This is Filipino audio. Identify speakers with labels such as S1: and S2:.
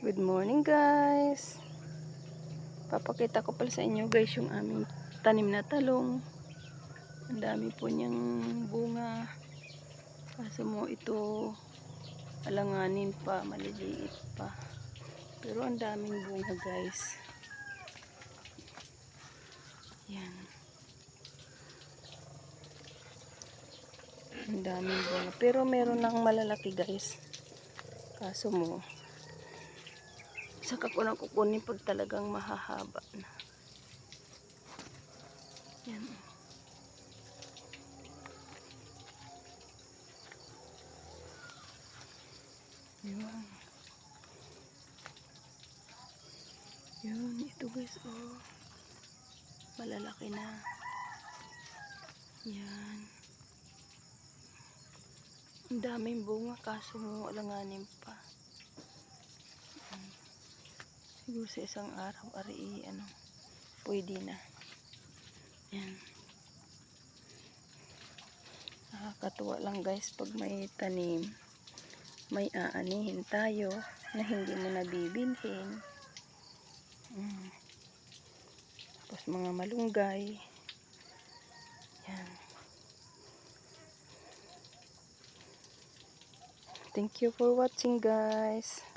S1: Good morning guys. Papakita ko pala sa inyo guys yung aming tanim na talong. Ang dami po niyang bunga. Kaso mo ito alanganin pa, maliliit pa. Pero ang daming bunga guys. Yan. Ang daming bunga. Pero meron ng malalaki guys. Kaso mo saka ko na kukunin pag talagang mahahaba na. Yan. Yun. Yun, ito guys, oh. Malalaki na. Yan. Ang daming bunga, kaso mo alanganin pa. Siguro sa isang araw, pwede na. Yan. Nakakatuwa lang guys, pag may tanim, may aanihin tayo na hindi mo nabibilhin. Tapos mga malunggay. Yan. Thank you for watching guys.